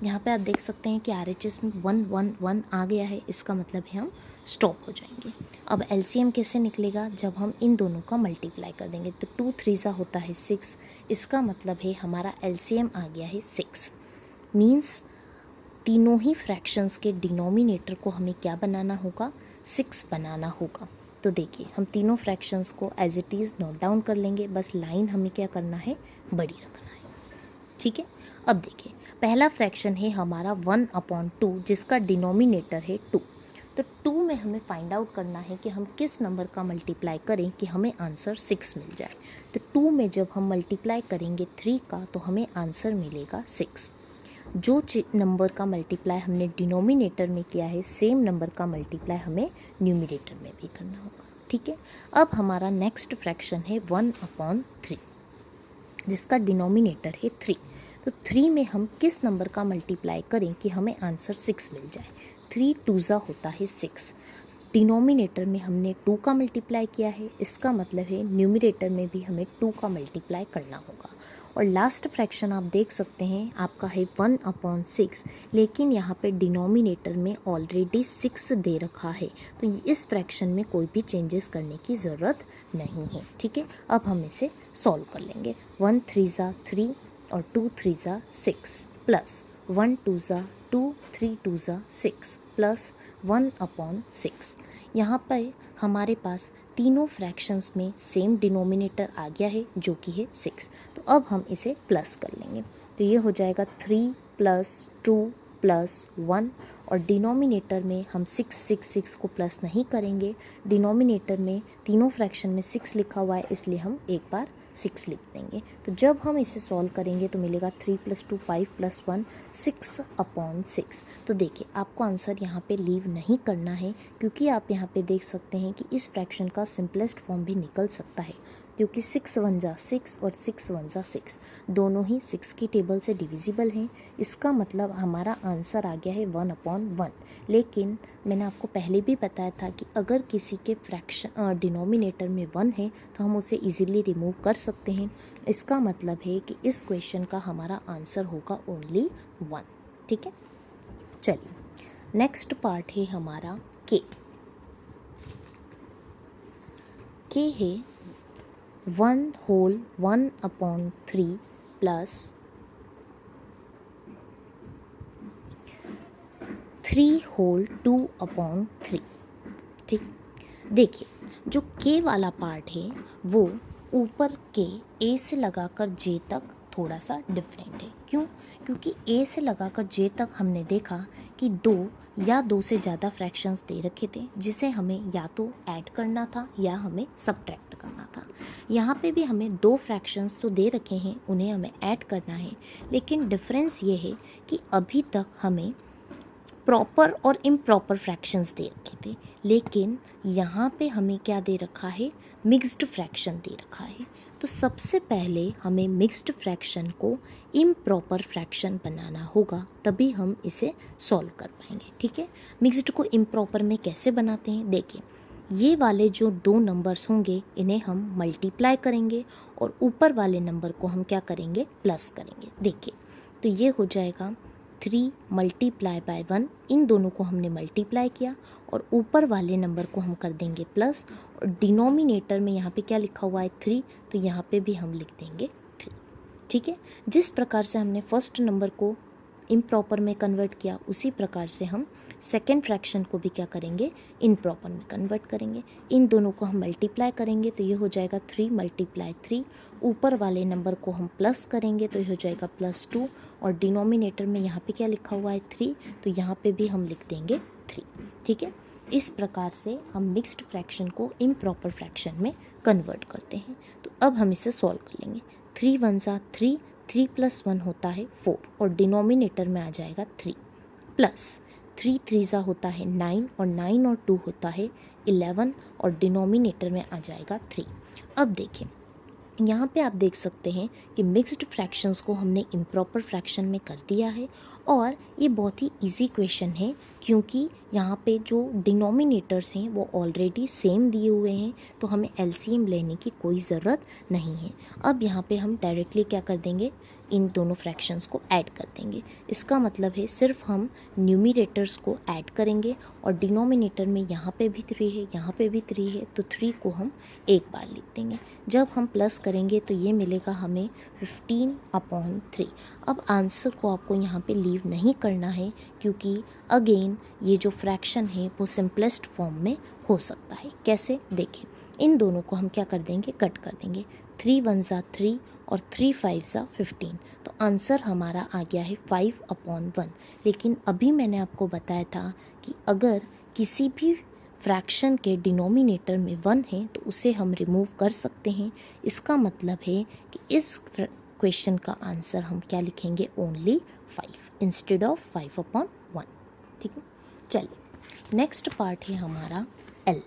यहाँ पे आप देख सकते हैं कि RHS में 1 1 1 आ गया है, इसका मतलब है हम स्टॉप हो जाएंगे। अब एलसीएम कैसे निकलेगा, जब हम इन दोनों का मल्टीप्लाई कर देंगे, तो 2 3 सा होता है 6, इसका मतलब है हमारा एलसीएम आ गया है 6। मीन्स तीनों ही फ्रैक्शंस के डिनोमिनेटर को हमें क्या बनाना होगा, 6 बनाना होगा। तो देखिए हम तीनों फ्रैक्शंस को as it is note down कर लेंगे, बस लाइन हमें क्या करना है, बड़ी रखना है। ठीक है, अब देखिए पहला फ्रैक्शन है हमारा 1/2 जिसका डिनोमिनेटर है 2। तो 2 में हमें फाइंड आउट करना है कि हम किस नंबर का मल्टीप्लाई करें कि हमें आंसर 6 मिल जाए। तो 2 में जब हम मल्टीप्लाई करेंगे 3 का तो हमें आंसर मिलेगा 6। जो नंबर का मल्टीप्लाई हमने डिनोमिनेटर में किया है, सेम नंबर का मल्टीप्लाई हमें न्यूमरेटर में भी करना होगा। ठीक है, अब हमारा नेक्स्ट फ्रैक्शन है 1/3 जिसका डिनोमिनेटर है 3। तो 3 में हम किस नंबर का मल्टीप्लाई करें कि हमें आंसर 6 मिल जाए। 3 2 ज़ा होता है 6। डिनोमिनेटर में हमने 2 का मल्टीप्लाई किया है, इसका मतलब है न्यूमरेटर में भी हमें 2 का मल्टीप्लाई करना होगा। और लास्ट फ्रैक्शन आप देख सकते हैं आपका है 1/6, लेकिन यहाँ पे डिनोमिनेटर में ऑलरेडी 6 दे रखा है, तो इस फ्रैक्शन में कोई भी चेंजेस करने की ज़रूरत नहीं है। ठीक है, अब हम इसे सॉल्व कर लेंगे। 1 3 ज़ा 3 और 2 3 ज़ा 6 प्लस 1 2 ज़ा 2, 3 2 ज़ा 6 प्लस 1/6। यहाँ पर हमारे पास तीनों फ्रैक्शंस में सेम डिनोमिनेटर आ गया है जो कि है 6। तो अब हम इसे प्लस कर लेंगे, तो ये हो जाएगा 3 + 2 + 1, और डिनोमिनेटर में हम 6 6 6 को प्लस नहीं करेंगे। डिनोमिनेटर में तीनों फ्रैक्शन में 6 लिखा हुआ है, इसलिए हम एक बार 6 लिख देंगे। तो जब हम इसे सॉल्व करेंगे तो मिलेगा 3 + 2 5 + 1 6/6। तो देखिए आपको आंसर यहाँ पे लीव नहीं करना है, क्योंकि आप यहाँ पे देख सकते हैं कि इस फ्रैक्शन का सिंपलेस्ट फॉर्म भी निकल सकता है, क्योंकि 6 1 ज़ा 6 और 6 1 ज़ा 6 दोनों ही 6 की टेबल से डिविजिबल हैं। इसका मतलब हमारा आंसर आ गया है 1/1। लेकिन मैंने आपको पहले भी बताया था कि अगर किसी के फ्रैक्शन डिनोमिनेटर में 1 है तो हम उसे इजीली रिमूव कर सकते हैं। इसका मतलब है कि इस क्वेश्चन का हमारा आंसर होगा ओनली 1। ठीक है, चलिए नेक्स्ट पार्ट है हमारा के है 1/1/3 प्लस 3/2/3। ठीक, देखिए जो के वाला पार्ट है वो ऊपर के ए से लगाकर जे तक थोड़ा सा डिफरेंट है। क्यों? क्योंकि ए से लगाकर जे तक हमने देखा कि 2 या 2 से ज़्यादा फ्रैक्शंस दे रखे थे जिसे हमें या तो ऐड करना था या हमें सब्ट्रैक्ट करना था। यहाँ पे भी हमें 2 फ्रैक्शंस तो दे रखे हैं, उन्हें हमें ऐड करना है, लेकिन डिफरेंस ये है कि अभी तक हमें प्रॉपर और इम्प्रॉपर फ्रैक्शंस दे रखे थे, लेकिन यहाँ पे हमें क्या दे रखा है? मिक्स्ड फ्रैक्शन दे रखा है। तो सबसे पहले हमें मिक्स्ड फ्रैक्शन को इम्प्रॉपर फ्रैक्शन बनाना होगा, तभी हम इसे सॉल्व कर पाएंगे। ठीक है, मिक्स्ड को इम्प्रॉपर में कैसे बनाते हैं? देखिए, ये वाले जो 2 नंबर्स होंगे इन्हें हम मल्टीप्लाई करेंगे और ऊपर वाले नंबर को हम क्या करेंगे? प्लस करेंगे। देखिए, तो ये हो जाएगा 3 मल्टीप्लाई बाय 1, इन दोनों को हमने मल्टीप्लाई किया और ऊपर वाले नंबर को हम कर देंगे प्लस, और डिनोमिनेटर में यहाँ पे क्या लिखा हुआ है? 3, तो यहाँ पे भी हम लिख देंगे 3। ठीक है, जिस प्रकार से हमने फर्स्ट नंबर को इम्प्रॉपर में कन्वर्ट किया, उसी प्रकार से हम सेकेंड फ्रैक्शन को भी क्या करेंगे? इम्प्रॉपर में कन्वर्ट करेंगे। इन दोनों को हम मल्टीप्लाई करेंगे तो ये हो जाएगा 3 मल्टीप्लाई 3, ऊपर वाले नंबर को हम प्लस करेंगे तो ये हो जाएगा +2, और डिनोमिनेटर में यहाँ पे क्या लिखा हुआ है? 3, तो यहाँ पे भी हम लिख देंगे 3। ठीक है, इस प्रकार से हम मिक्स्ड फ्रैक्शन को इम्प्रॉपर फ्रैक्शन में कन्वर्ट करते हैं। तो अब हम इसे सॉल्व कर लेंगे। 3 1 ज़ा 3, 3 + 1 होता है 4, और डिनोमिनेटर में आ जाएगा 3, प्लस 3 3 ज़ा होता है 9, और 9 और 2 होता है 11, और डिनोमिनेटर में आ जाएगा 3। अब देखिए, यहाँ पे आप देख सकते हैं कि मिक्स्ड फ्रैक्शंस को हमने इम्प्रॉपर फ्रैक्शन में कर दिया है, और ये बहुत ही इजी क्वेश्चन है क्योंकि यहाँ पे जो डिनोमिनेटर्स हैं वो ऑलरेडी सेम दिए हुए हैं, तो हमें एलसीएम लेने की कोई ज़रूरत नहीं है। अब यहाँ पे हम डायरेक्टली क्या कर देंगे? इन दोनों फ्रैक्शंस को ऐड कर देंगे। इसका मतलब है सिर्फ हम न्यूमिनेटर्स को ऐड करेंगे, और डिनोमिनेटर में यहाँ पे भी 3 है, यहाँ पे भी 3 है, तो 3 को हम एक बार लिख देंगे। जब हम प्लस करेंगे तो ये मिलेगा हमें 15/3। अब आंसर को आपको यहाँ पे लीव नहीं करना है, क्योंकि अगेन ये जो फ्रैक्शन है वो सिंपलेस्ट फॉर्म में हो सकता है। कैसे? देखें, इन दोनों को हम क्या कर देंगे? कट कर देंगे। 3 1 ज़ा 3 और 3 5 ज़ा 15, तो आंसर हमारा आ गया है 5/1। लेकिन अभी मैंने आपको बताया था कि अगर किसी भी फ्रैक्शन के डिनोमिनेटर में 1 है तो उसे हम रिमूव कर सकते हैं। इसका मतलब है कि इस क्वेश्चन का आंसर हम क्या लिखेंगे? Only 5 instead of 5/1। ठीक है, चलिए नेक्स्ट पार्ट है हमारा एल।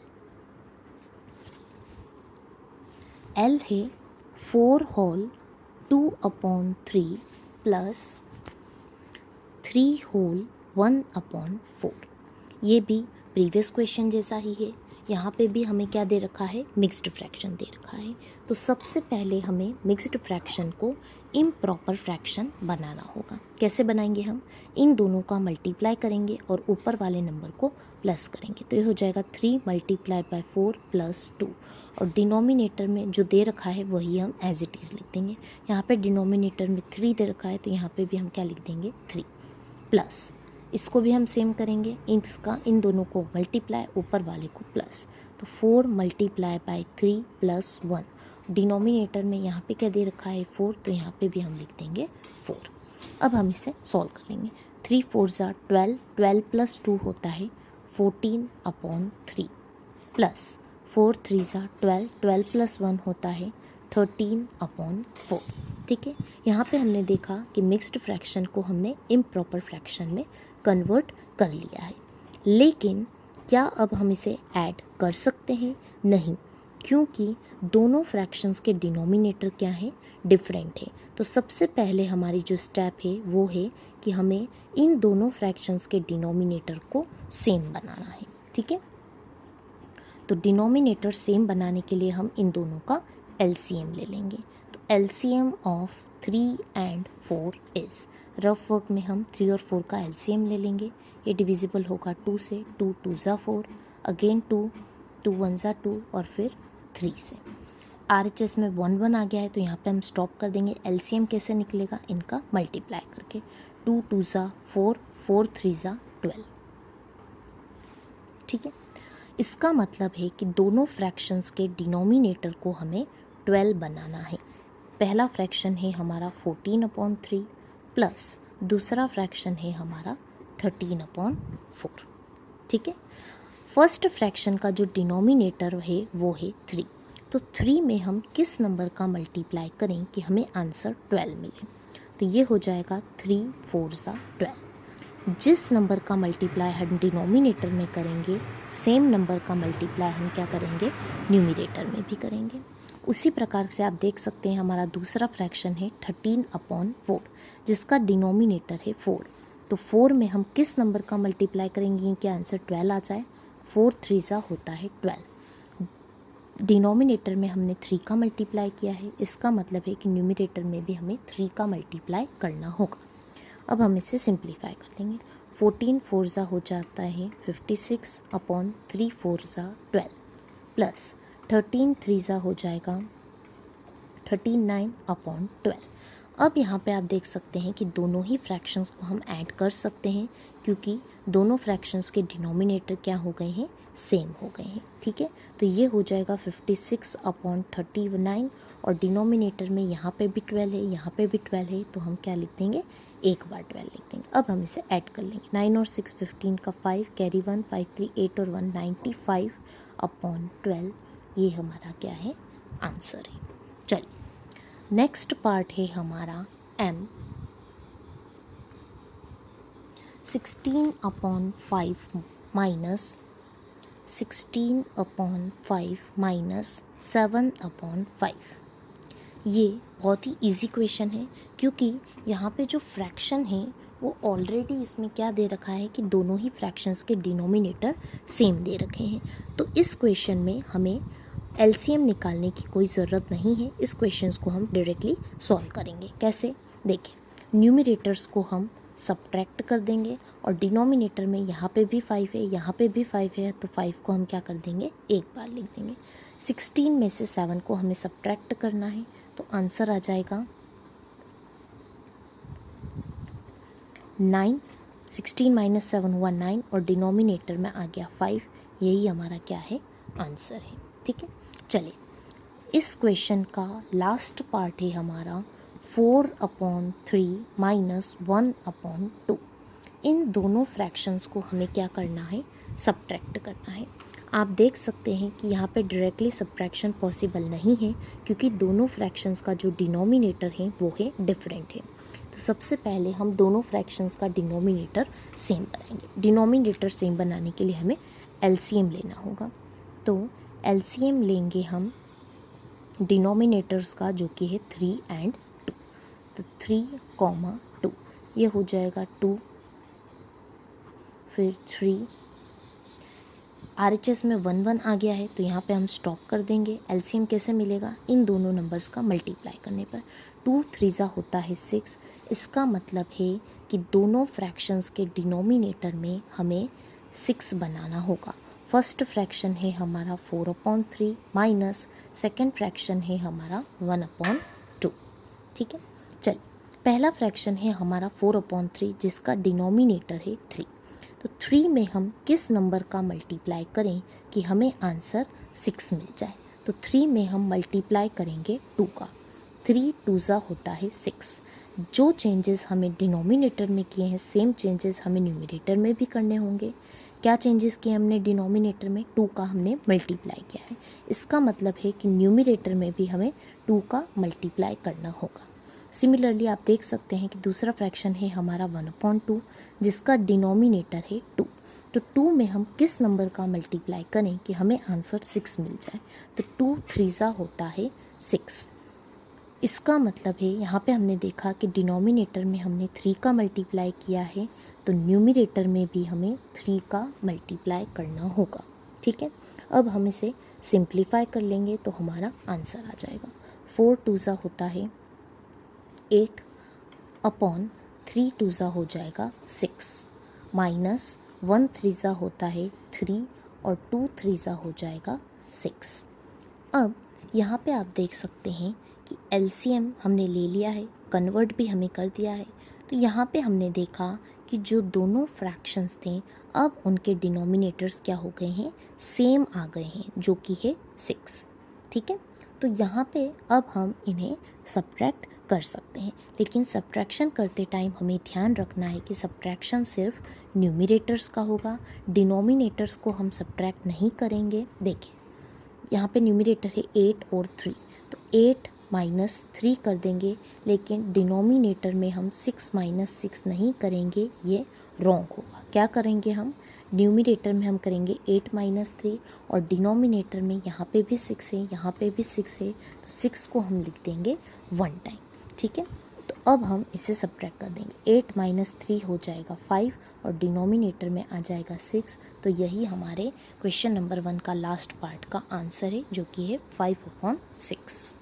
एल है 4 होल 2/3 प्लस 3 होल 1/4। ये भी प्रीवियस क्वेश्चन जैसा ही है। यहाँ पे भी हमें क्या दे रखा है? मिक्स्ड फ्रैक्शन दे रखा है। तो सबसे पहले हमें मिक्स्ड फ्रैक्शन को इम्प्रॉपर फ्रैक्शन बनाना होगा। कैसे बनाएंगे? हम इन दोनों का मल्टीप्लाई करेंगे और ऊपर वाले नंबर को प्लस करेंगे, तो ये हो जाएगा 3 मल्टीप्लाई बाय 4 + 2, और डिनोमिनेटर में जो दे रखा है वही हम एज इट इज़ लिख देंगे। यहाँ पे डिनोमिनेटर में 3 दे रखा है, तो यहाँ पे भी हम क्या लिख देंगे? 3, प्लस इसको भी हम सेम करेंगे, इन दोनों को मल्टीप्लाई, ऊपर वाले को प्लस, तो 4 मल्टीप्लाई बाय 3 + 1, डिनोमिनेटर में यहाँ पे क्या दे रखा है? 4, तो यहाँ पे भी हम लिख देंगे 4। अब हम इसे सॉल्व कर लेंगे। 3 4 ज़ा 12, 12 + 2 होता है 14/3, प्लस 4 3 ज़ा 12, 12 + 1 होता है 13/4। ठीक है, यहाँ पे हमने देखा कि मिक्स्ड फ्रैक्शन को हमने इम्प्रॉपर फ्रैक्शन में कन्वर्ट कर लिया है, लेकिन क्या अब हम इसे ऐड कर सकते हैं? नहीं, क्योंकि दोनों फ्रैक्शंस के डिनोमिनेटर क्या है? डिफरेंट है। तो सबसे पहले हमारी जो स्टेप है वो है कि हमें इन दोनों फ्रैक्शंस के डिनोमिनेटर को सेम बनाना है। ठीक है, तो डिनोमिनेटर सेम बनाने के लिए हम इन दोनों का एलसीएम ले लेंगे। तो एलसीएम ऑफ 3 और 4 इज़, रफ वर्क में हम 3 और 4 का एलसीएम ले लेंगे। ये डिविजिबल होगा 2 से, 2 2 ज़ा 4, अगेन 2 2 1 ज़ा 2, और फिर 3 से। RHS में 1 1 आ गया है, तो यहाँ पे हम स्टॉप कर देंगे। एलसीएम कैसे निकलेगा? इनका मल्टीप्लाई करके। 2 2 ज़ा 4, 4 3 ज़ा 12। ठीक है, इसका मतलब है कि दोनों फ्रैक्शंस के डिनोमिनेटर को हमें 12 बनाना है। पहला फ्रैक्शन है हमारा 14/3 प्लस दूसरा फ्रैक्शन है हमारा 13/4। ठीक है, फर्स्ट फ्रैक्शन का जो डिनोमिनेटर है वो है 3। तो 3 में हम किस नंबर का मल्टीप्लाई करें कि हमें आंसर 12 मिले? तो ये हो जाएगा 3 4 12। जिस नंबर का मल्टीप्लाई हम डिनोमिनेटर में करेंगे सेम नंबर का मल्टीप्लाई हम क्या करेंगे, न्यूमिनेटर में भी करेंगे। उसी प्रकार से आप देख सकते हैं हमारा दूसरा फ्रैक्शन है 13/4 जिसका डिनोमिनेटर है 4। तो 4 में हम किस नंबर का मल्टीप्लाई करेंगे कि आंसर 12 आ जाए? 4 3 होता है 12। डिनोमिनेटर में हमने 3 का मल्टीप्लाई किया है, इसका मतलब है कि न्यूमिनेटर में भी हमें 3 का मल्टीप्लाई करना होगा। अब हम इसे सिंप्लीफाई कर लेंगे। 14 4 हो जाता है 56/3 4 12 प्लस 13 3 हो जाएगा 39/12। अब यहाँ पे आप देख सकते हैं कि दोनों ही फ्रैक्शंस को हम ऐड कर सकते हैं क्योंकि दोनों फ्रैक्शंस के डिनोमिनेटर क्या हो गए हैं, सेम हो गए हैं। ठीक है, तो ये हो जाएगा 56/39 और डिनोमिनेटर में यहाँ पे भी 12 है, यहाँ पे भी 12 है, तो हम क्या लिख देंगे, एक बार 12 लिख देंगे। अब हम इसे ऐड कर लेंगे। 9 और 6 15 का 5 कैरी 1 5 3 8 और 1 95/12 ये हमारा क्या है, आंसर है। चलिए नेक्स्ट पार्ट है हमारा m 16/5 माइनस 7/5। ये बहुत ही इजी क्वेश्चन है क्योंकि यहाँ पे जो फ्रैक्शन है वो ऑलरेडी इसमें क्या दे रखा है कि दोनों ही फ्रैक्शंस के डिनोमिनेटर सेम दे रखे हैं। तो इस क्वेश्चन में हमें एलसीएम निकालने की कोई ज़रूरत नहीं है। इस क्वेश्चंस को हम डायरेक्टली सॉल्व करेंगे। कैसे, देखिए, न्यूमिनेटर्स को हम सब्ट्रैक्ट कर देंगे और डिनोमिनेटर में यहाँ पे भी 5 है, यहाँ पे भी 5 है, तो 5 को हम क्या कर देंगे, एक बार लिख देंगे। 16 में से 7 को हमें सब्ट्रैक्ट करना है, तो आंसर आ जाएगा 9। 16 - 7 हुआ 9 और डिनोमिनेटर में आ गया 5। यही हमारा क्या है, आंसर है। ठीक है, चलिए इस क्वेश्चन का लास्ट पार्ट है हमारा 4/3 माइनस 1/2। इन दोनों फ्रैक्शंस को हमें क्या करना है, सब्ट्रैक्ट करना है। आप देख सकते हैं कि यहाँ पे डायरेक्टली सब्ट्रैक्शन पॉसिबल नहीं है क्योंकि दोनों फ्रैक्शंस का जो डिनोमिनेटर है वो है डिफरेंट है। तो सबसे पहले हम दोनों फ्रैक्शंस का डिनोमिनेटर सेम बनाएंगे। डिनोमिनेटर सेम बनाने के लिए हमें एलसीएम लेना होगा। तो एलसीएम लेंगे हम डिनोमिनेटर्स का जो कि है 3 और 2। तो 3, 2 ये हो जाएगा 2 फिर 3। आरएचएस में 1 1 आ गया है तो यहाँ पे हम स्टॉप कर देंगे। एलसीएम कैसे मिलेगा, इन दोनों नंबर्स का मल्टीप्लाई करने पर। 2 3 होता है 6। इसका मतलब है कि दोनों फ्रैक्शंस के डिनोमिनेटर में हमें 6 बनाना होगा। फर्स्ट फ्रैक्शन है हमारा 4/3 माइनस सेकेंड फ्रैक्शन है हमारा 1/2। ठीक है, चलिए पहला फ्रैक्शन है हमारा 4/3 जिसका डिनोमिनेटर है 3। तो 3 में हम किस नंबर का मल्टीप्लाई करें कि हमें आंसर 6 मिल जाए? तो 3 में हम मल्टीप्लाई करेंगे 2 का। 3 2 होता है 6। जो चेंजेस हमें डिनोमिनेटर में किए हैं सेम चेंजेस हमें न्यूमरेटर में भी करने होंगे। क्या चेंजेस किए हमने डिनोमिनेटर में? 2 का हमने मल्टीप्लाई किया है। इसका मतलब है कि न्यूमरेटर में भी हमें 2 का मल्टीप्लाई करना होगा। सिमिलरली आप देख सकते हैं कि दूसरा फ्रैक्शन है हमारा 1/2 जिसका डिनोमिनेटर है 2। तो 2 में हम किस नंबर का मल्टीप्लाई करें कि हमें आंसर 6 मिल जाए? तो 2 3 होता है 6। इसका मतलब है यहाँ पे हमने देखा कि डिनोमिनेटर में हमने 3 का मल्टीप्लाई किया है तो न्यूमरेटर में भी हमें 3 का मल्टीप्लाई करना होगा। ठीक है, अब हम इसे सिंप्लीफाई कर लेंगे तो हमारा आंसर आ जाएगा। 4 2 होता है 8/3 2 हो जाएगा 6 माइनस 1 3 होता है 3 और 2 3 हो जाएगा 6। अब यहाँ पे आप देख सकते हैं कि एलसीएम हमने ले लिया है, कन्वर्ट भी हमें कर दिया है। तो यहाँ पे हमने देखा कि जो दोनों फ्रैक्शंस थे अब उनके डिनोमिनेटर्स क्या हो गए हैं, सेम आ गए हैं, जो कि है 6। ठीक है, तो यहाँ पे अब हम इन्हें सब्ट्रैक्ट कर सकते हैं, लेकिन सब्ट्रैक्शन करते टाइम हमें ध्यान रखना है कि सब्ट्रैक्शन सिर्फ न्यूमिनेटर्स का होगा, डिनोमिनेटर्स को हम सब्ट्रैक्ट नहीं करेंगे। देखिए यहाँ पे न्यूमिनेटर है 8 और 3, तो 8 माइनस 3 कर देंगे, लेकिन डिनोमिनेटर में हम 6 माइनस 6 नहीं करेंगे, ये रॉन्ग होगा। क्या करेंगे हम, न्यूमिनेटर में हम करेंगे 8 माइनस 3 और डिनोमिनेटर में यहाँ पे भी 6 है, यहाँ पे भी 6 है, तो 6 को हम लिख देंगे 1 टाइम। ठीक है, तो अब हम इसे सब्ट्रैक्ट कर देंगे। 8 माइनस 3 हो जाएगा 5 और डिनोमिनेटर में आ जाएगा 6। तो यही हमारे क्वेश्चन नंबर 1 का लास्ट पार्ट का आंसर है, जो कि है 5/6।